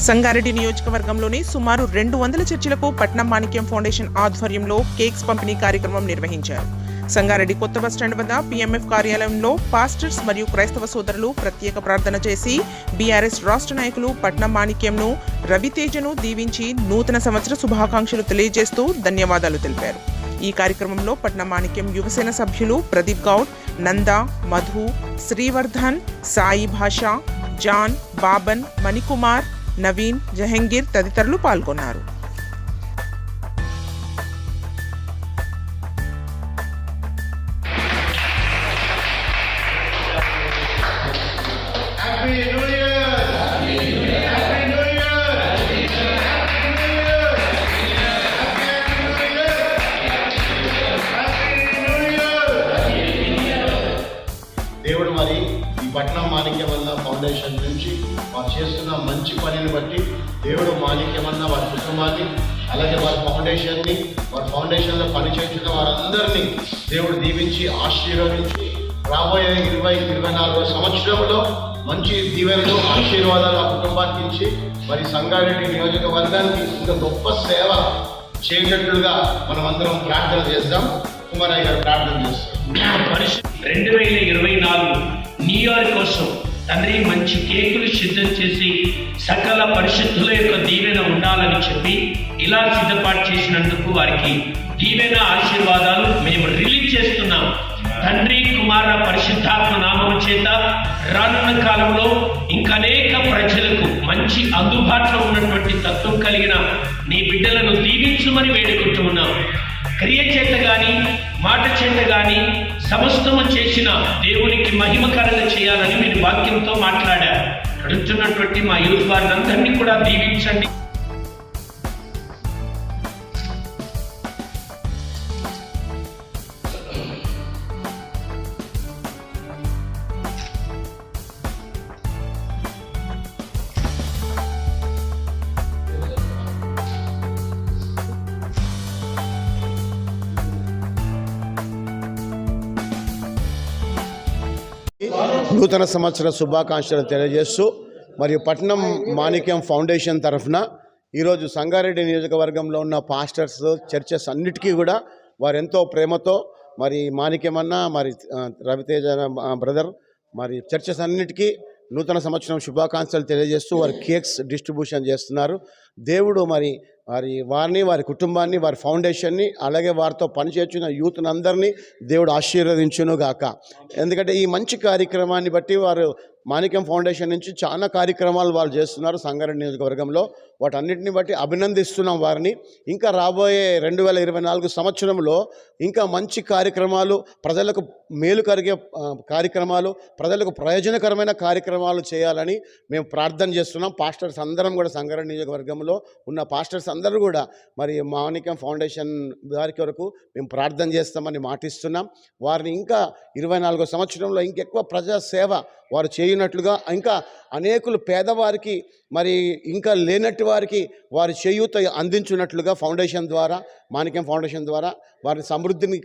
సంగారెడ్డి నియోజకవర్గంలోని సుమారు 200 చర్చిలకు పట్నం మాణిక్యం ఫౌండేషన్ ఆధ్వర్యంలో కేక్స్ పంపిణీ కార్యక్రమం నిర్వహించారు. సంగారెడ్డి కొత్త బస్టాండ్ వద్ద PMF కార్యాలయంలో పాస్టర్స్ మరియు క్రైస్తవ సోదరులు ప్రత్యేక ప్రార్థన చేసి బీఆర్ఎస్ రాష్ట్ర నాయకులు పట్నం మాణిక్యంను రవితేజను దీవించి నూతన సంవత్సర శుభాకాంక్షలు తెలియజేస్తూ ధన్యవాదాలు తెలిపారు. ఈ కార్యక్రమంలో పట్నం మాణిక్యం యువసేన సభ్యులు ప్రదీప్ గౌడ్, నందా, మధు, శ్రీవర్ధన్, సాయి భాష, జాన్, బాబన్, మణికుమార్, నవీన్, జహంగీర్ తదితరులు పాల్గొన్నారు. దేవుడు మరి ఈ పట్నం మాణిక్యమన్న ఫౌండేషన్ నుంచి వారు చేస్తున్న మంచి పనిని బట్టి దేవుడు మాణిక్యమన్న వారి కుటుంబాన్ని, అలాగే వారి ఫౌండేషన్లో పనిచేస్తున్న వారందరినీ దేవుడు దీవించి ఆశీర్వదించి రాబోయే 2024వ సంవత్సరంలో మంచి దీవెనలు, ఆశీర్వాదాలు ఆ కుటుంబానికి ఇచ్చి మరి సంగారెడ్డి నియోజకవర్గానికి ఇంకా గొప్ప సేవ చేయనట్లుగా మనం అందరం ప్రార్థన చేద్దాం. కుమారయ్య గారు ప్రార్థన చేస్తారు. 2024 న్యూ ఇయర్ కోసం తండ్రి మంచి కేకులు సిద్ధం చేసి సకల పరిశుద్ధుల యొక్క దీవెన ఉండాలని చెప్పి ఇలా సిద్ధపాటు చేసినందుకు వారికి దీవెన ఆశీర్వాదాలు మేము రిలీజ్ చేస్తున్నాం. తండ్రి, కుమార, పరిశుద్ధాత్మ నామము చేత రానున్న కాలంలో ఇంకనేక ప్రజలకు మంచి అందుబాటులో ఉన్నటువంటి తత్వం కలిగిన నీ బిడ్డలను దీవించుమని వేడుకుంటున్నాం. క్రియ చేత గాని మాట చేత గాని సమస్తము చేసిన దేవునికి మహిమకరంగా చేయాలని మీరు వాక్యంతో మాట్లాడారు. అడుగుతున్నటువంటి మా యూత్ వారిని కూడా దీవించండి. నూతన సంవత్సర శుభాకాంక్షలు తెలియజేస్తూ మరియు పట్నం మాణిక్యం ఫౌండేషన్ తరఫున ఈరోజు సంగారెడ్డి నియోజకవర్గంలో ఉన్న పాస్టర్స్, చర్చెస్ అన్నిటికీ కూడా వారు ఎంతో ప్రేమతో మరి మాణిక్యమన్న, మరి రవితేజ బ్రదర్, మరి చర్చెస్ అన్నిటికీ నూతన సంవత్సరం శుభాకాంక్షలు తెలియజేస్తూ వారి కేక్స్ డిస్ట్రిబ్యూషన్ చేస్తున్నారు. దేవుడు వారిని, వారి కుటుంబాన్ని, వారి ఫౌండేషన్ని, అలాగే వారితో పనిచేస్తున్న యూత్ని అందరినీ దేవుడు ఆశీర్వదించును గాక. ఎందుకంటే ఈ మంచి కార్యక్రమాన్ని బట్టి వారు మాణిక్యం ఫౌండేషన్ నుంచి చాలా కార్యక్రమాలు వాళ్ళు చేస్తున్నారు సంగారెడ్డి నియోజకవర్గంలో. వాటన్నిటిని బట్టి అభినందిస్తున్నాం వారిని. ఇంకా రాబోయే 2024 సంవత్సరంలో ఇంకా మంచి కార్యక్రమాలు, ప్రజలకు మేలు కలిగే కార్యక్రమాలు, ప్రజలకు ప్రయోజనకరమైన కార్యక్రమాలు చేయాలని మేము ప్రార్థన చేస్తున్నాం. పాస్టర్స్ అందరం కూడా సంగారెడ్డి నియోజకవర్గంలో ఉన్న పాస్టర్స్ అందరూ కూడా మరి మాణిక్యం ఫౌండేషన్ వారి కొరకు మేము ప్రార్థన చేస్తామని మాటిస్తున్నాం. వారిని ఇంకా 24వ సంవత్సరంలో ఇంకెక్కువ ప్రజాసేవ వారు చేయనట్లుగా, ఇంకా అనేకులు పేదవారికి, మరి ఇంకా లేనట్టు వారికి వారి చేయూత అందించినట్లుగా ఫౌండేషన్ ద్వారా, మాణిక్యం ఫౌండేషన్ ద్వారా వారిని సమృద్ధిని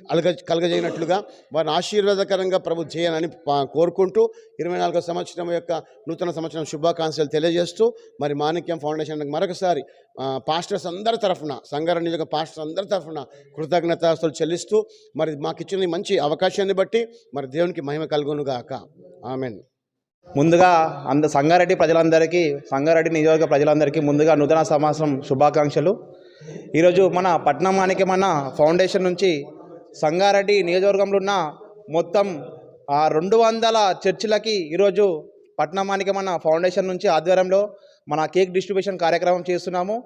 కలగజేయనట్లుగా వారిని ఆశీర్వాదకరంగా ప్రభు చేయనని కోరుకుంటూ 24వ సంవత్సరం యొక్క నూతన సంవత్సరం శుభాకాంక్షలు తెలియజేస్తూ మరి మాణిక్యం ఫౌండేషన్ మరొకసారి పాస్టర్స్ అందరి తరఫున, సంగారెడ్డి నియోజక పాస్టర్స్ అందరి తరఫున కృతజ్ఞతాస్తులు చెల్లిస్తూ మరి మాకు ఇచ్చిన మంచి అవకాశాన్ని బట్టి మరి దేవునికి మహిమ కలుగునుగాక. ఆమెన్. ముందుగా సంగారెడ్డి ప్రజలందరికీ, సంగారెడ్డి నియోజక ప్రజలందరికీ ముందుగా నూతన సంవత్సరం శుభాకాంక్షలు. ఈరోజు మన పట్నం మాణిక్యమన్న ఫౌండేషన్ నుంచి సంగారెడ్డి నియోజకవర్గంలో ఉన్న మొత్తం 200 చర్చిలకి ఈరోజు పట్నం మాణిక్యమన్న ఫౌండేషన్ నుంచి ఆధ్వర్యంలో మన కేక్ డిస్ట్రిబ్యూషన్ కార్యక్రమం చేస్తున్నాము.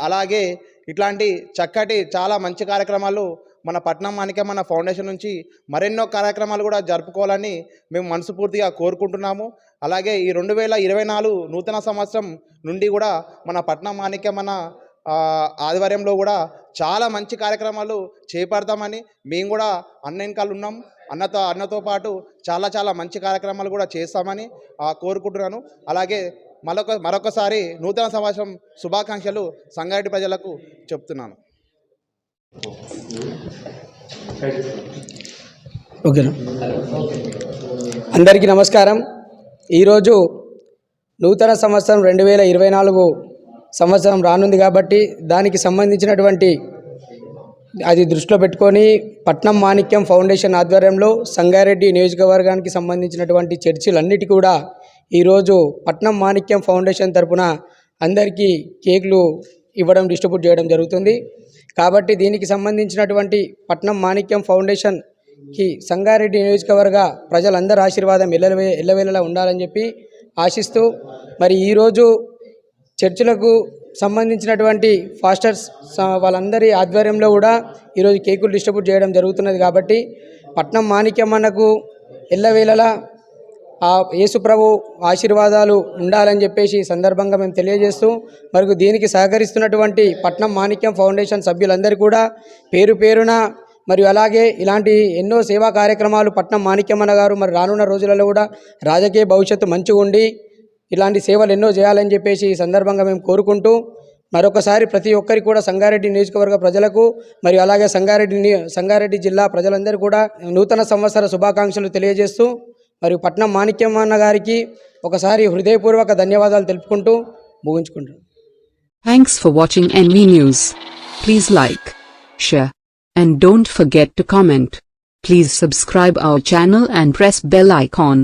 అలాగే ఇట్లాంటి చక్కటి చాలా మంచి కార్యక్రమాలు మన పట్నం మాణిక్యమన్న ఫౌండేషన్ నుంచి మరెన్నో కార్యక్రమాలు కూడా జరుపుకోవాలని మేము మనస్ఫూర్తిగా కోరుకుంటున్నాము. అలాగే ఈ 2024 నూతన సంవత్సరం నుండి కూడా మన పట్నం మాణిక్యమన్న ఆధ్వర్యంలో కూడా చాలా మంచి కార్యక్రమాలు చేపడతామని మేము కూడా వెనకాల ఉన్నాం. అన్నతో పాటు చాలా మంచి కార్యక్రమాలు కూడా చేస్తామని కోరుకుంటున్నాను. అలాగే మరొకసారి నూతన సంవత్సరం శుభాకాంక్షలు సంగారెడ్డి ప్రజలకు చెప్తున్నాను. ఓకేనా? అందరికీ నమస్కారం. ఈరోజు నూతన సంవత్సరం 2024 సంవత్సరం రానుంది కాబట్టి దానికి సంబంధించినటువంటి అది దృష్టిలో పెట్టుకొని పట్నం మాణిక్యం ఫౌండేషన్ ఆధ్వర్యంలో సంగారెడ్డి నియోజకవర్గానికి సంబంధించినటువంటి చర్చిలన్నిటి కూడా ఈరోజు పట్నం మాణిక్యం ఫౌండేషన్ తరపున అందరికీ కేకులు ఇవ్వడం డిస్ట్రిబ్యూట్ చేయడం జరుగుతుంది. కాబట్టి దీనికి సంబంధించినటువంటి పట్నం మాణిక్యం ఫౌండేషన్కి సంగారెడ్డి నియోజకవర్గ ప్రజలందరి ఆశీర్వాదం ఎల్లవేళలా ఉండాలని చెప్పి ఆశిస్తూ మరి ఈరోజు చర్చిలకు సంబంధించినటువంటి ఫాస్టర్స్ వాళ్ళందరి ఆధ్వర్యంలో కూడా ఈరోజు కేకులు డిస్ట్రిబ్యూట్ చేయడం జరుగుతున్నది. కాబట్టి పట్నం మాణిక్యమ్మకు ఎల్లవేళలా ఆ యేసుప్రభు ఆశీర్వాదాలు ఉండాలని చెప్పేసి ఈ సందర్భంగా మేము తెలియజేస్తూ మరియు దీనికి సహకరిస్తున్నటువంటి పట్నం మాణిక్యం ఫౌండేషన్ సభ్యులందరూ కూడా పేరు పేరున మరియు అలాగే ఇలాంటి ఎన్నో సేవా కార్యక్రమాలు పట్నం మాణిక్యమ్మన్న గారు మరి రానున్న రోజులలో కూడా రాజకీయ భవిష్యత్తు మంచిగా ఉండి ఇలాంటి సేవలు ఎన్నో చేయాలని చెప్పేసి ఈ సందర్భంగా మేము కోరుకుంటూ మరొకసారి ప్రతి ఒక్కరికి కూడా సంగారెడ్డి నియోజకవర్గ ప్రజలకు మరియు అలాగే సంగారెడ్డి జిల్లా ప్రజలందరూ కూడా నూతన సంవత్సర శుభాకాంక్షలు తెలియజేస్తూ మరియు పట్నం మాణిక్యమ్మన్న గారికి ఒకసారి హృదయపూర్వక ధన్యవాదాలు తెలుపుకుంటూ ముగించుకుంటాం. Thanks for watching NV News. Please like, share, and don't forget to comment. Please subscribe our channel and press bell icon.